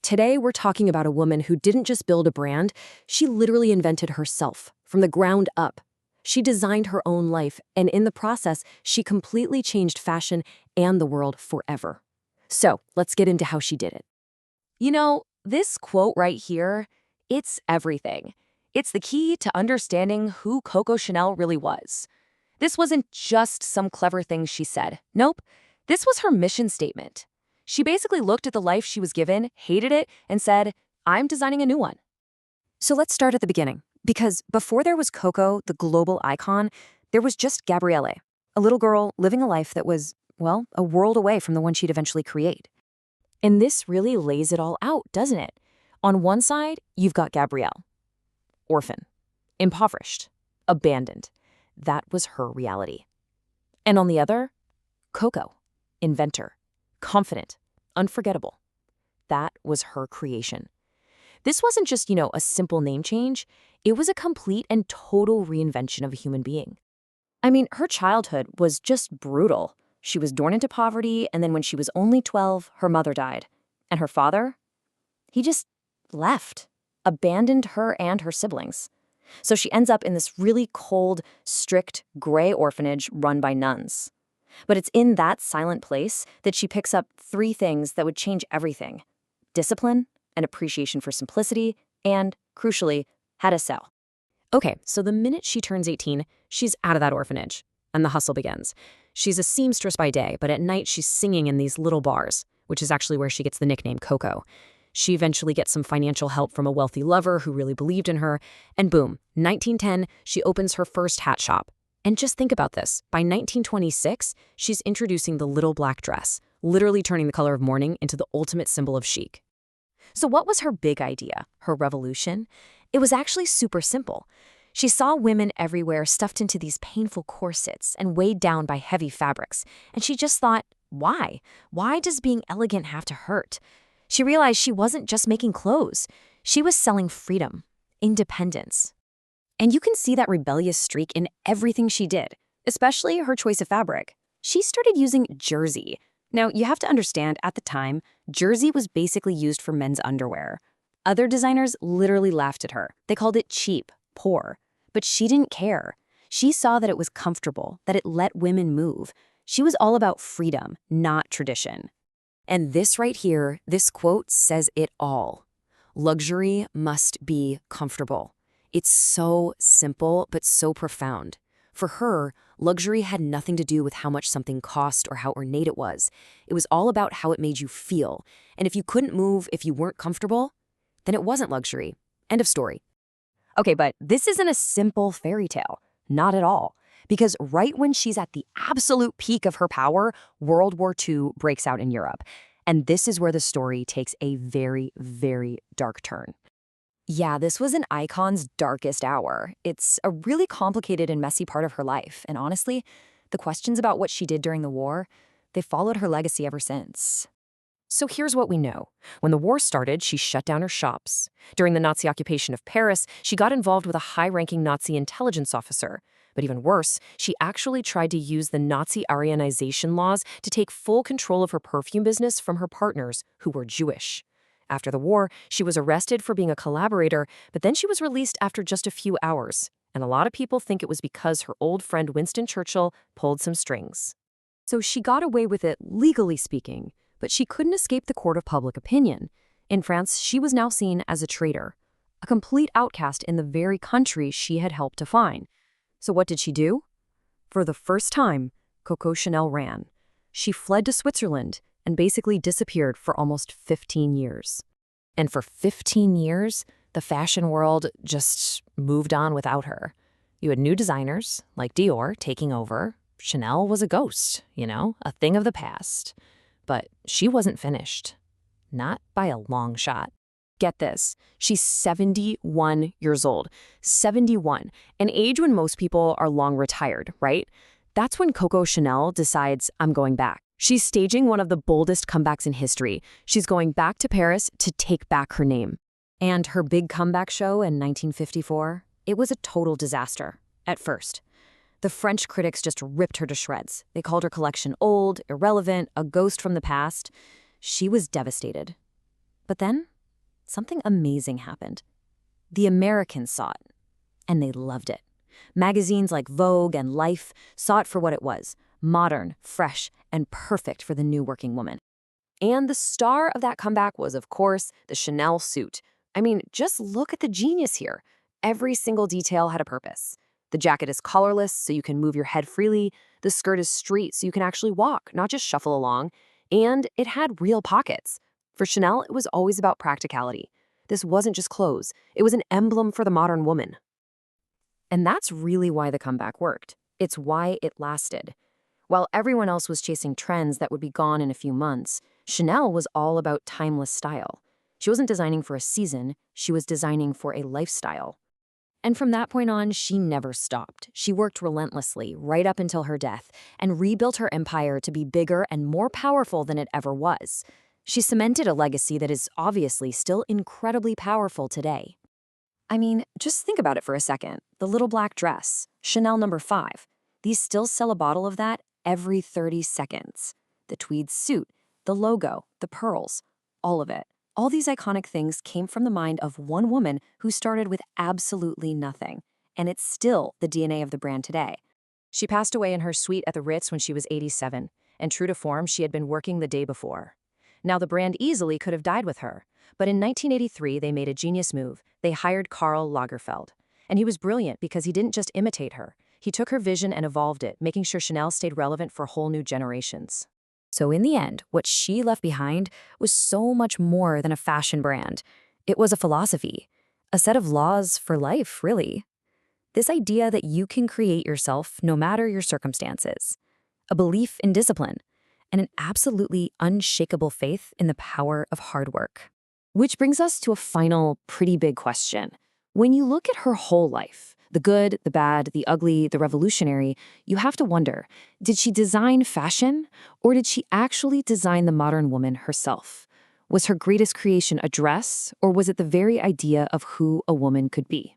Today, we're talking about a woman who didn't just build a brand, she literally invented herself from the ground up. She designed her own life, and in the process, she completely changed fashion and the world forever. So, let's get into how she did it. You know, this quote right here, it's everything. It's the key to understanding who Coco Chanel really was. This wasn't just some clever thing she said. Nope, this was her mission statement. She basically looked at the life she was given, hated it, and said, I'm designing a new one. So let's start at the beginning, because before there was Coco, the global icon, there was just Gabrielle, a little girl living a life that was, well, a world away from the one she'd eventually create. And this really lays it all out, doesn't it? On one side, you've got Gabrielle. Orphan. Impoverished. Abandoned. That was her reality. And on the other, Coco. Inventor. Confident. Unforgettable. That was her creation. This wasn't just, a simple name change. It was a complete and total reinvention of a human being. I mean, her childhood was just brutal. She was born into poverty, and then when she was only 12, her mother died. And her father? He just left, abandoned her and her siblings. So she ends up in this really cold, strict, gray orphanage run by nuns. But it's in that silent place that she picks up 3 things that would change everything: discipline, an appreciation for simplicity, and, crucially, how to sell. Okay, so the minute she turns 18, she's out of that orphanage, and the hustle begins. She's a seamstress by day, but at night she's singing in these little bars, which is actually where she gets the nickname Coco. She eventually gets some financial help from a wealthy lover who really believed in her, and boom, 1910, she opens her first hat shop. And just think about this. By 1926, she's introducing the little black dress, literally turning the color of mourning into the ultimate symbol of chic. So what was her big idea, her revolution? It was actually super simple. She saw women everywhere stuffed into these painful corsets and weighed down by heavy fabrics, and she just thought, why? Why does being elegant have to hurt? She realized she wasn't just making clothes. She was selling freedom, independence. And you can see that rebellious streak in everything she did, especially her choice of fabric. She started using jersey. Now, you have to understand, at the time, jersey was basically used for men's underwear. Other designers literally laughed at her. They called it cheap, poor. But she didn't care. She saw that it was comfortable, that it let women move. She was all about freedom, not tradition. And this right here, this quote says it all. Luxury must be comfortable. It's so simple, but so profound. For her, luxury had nothing to do with how much something cost or how ornate it was. It was all about how it made you feel. And if you couldn't move, if you weren't comfortable, then it wasn't luxury. End of story. Okay, but this isn't a simple fairy tale. Not at all. Because right when she's at the absolute peak of her power, World War II breaks out in Europe. And this is where the story takes a very, very dark turn. Yeah, this was an icon's darkest hour. It's a really complicated and messy part of her life. And honestly, the questions about what she did during the war, they followed her legacy ever since. So here's what we know. When the war started, she shut down her shops. During the Nazi occupation of Paris, she got involved with a high-ranking Nazi intelligence officer. But even worse, she actually tried to use the Nazi Aryanization laws to take full control of her perfume business from her partners, who were Jewish. After the war, she was arrested for being a collaborator, but then she was released after just a few hours. And a lot of people think it was because her old friend Winston Churchill pulled some strings. So she got away with it, legally speaking, but she couldn't escape the court of public opinion. In France, she was now seen as a traitor, a complete outcast in the very country she had helped define. So what did she do? For the first time, Coco Chanel ran. She fled to Switzerland and basically disappeared for almost 15 years. And for 15 years, the fashion world just moved on without her. You had new designers, like Dior, taking over. Chanel was a ghost, a thing of the past. But she wasn't finished. Not by a long shot. Get this, she's 71 years old. 71, an age when most people are long retired, right? That's when Coco Chanel decides, I'm going back. She's staging one of the boldest comebacks in history. She's going back to Paris to take back her name. And her big comeback show in 1954, it was a total disaster, at first. The French critics just ripped her to shreds. They called her collection old, irrelevant, a ghost from the past. She was devastated. But then something amazing happened. The Americans saw it, and they loved it. Magazines like Vogue and Life saw it for what it was, modern, fresh, and perfect for the new working woman. And the star of that comeback was, of course, the Chanel suit. I mean, just look at the genius here. Every single detail had a purpose. The jacket is collarless, so you can move your head freely. The skirt is straight, so you can actually walk, not just shuffle along. And it had real pockets. For Chanel, it was always about practicality. This wasn't just clothes. It was an emblem for the modern woman. And that's really why the comeback worked. It's why it lasted. While everyone else was chasing trends that would be gone in a few months, Chanel was all about timeless style. She wasn't designing for a season, she was designing for a lifestyle. And from that point on, she never stopped. She worked relentlessly, right up until her death, and rebuilt her empire to be bigger and more powerful than it ever was. She cemented a legacy that is obviously still incredibly powerful today. I mean, just think about it for a second. The little black dress, Chanel No. 5. These still sell a bottle of that every 30 seconds. The tweed suit, the logo, the pearls, all of it. All these iconic things came from the mind of one woman who started with absolutely nothing. And it's still the DNA of the brand today. She passed away in her suite at the Ritz when she was 87, and true to form, she had been working the day before. Now, the brand easily could have died with her, but in 1983, they made a genius move. They hired Karl Lagerfeld. And he was brilliant because he didn't just imitate her. He took her vision and evolved it, making sure Chanel stayed relevant for whole new generations. So in the end, what she left behind was so much more than a fashion brand. It was a philosophy, a set of laws for life, really. This idea that you can create yourself no matter your circumstances, a belief in discipline, and an absolutely unshakable faith in the power of hard work. Which brings us to a final, pretty big question. When you look at her whole life, the good, the bad, the ugly, the revolutionary, you have to wonder, did she design fashion, or did she actually design the modern woman herself? Was her greatest creation a dress, or was it the very idea of who a woman could be?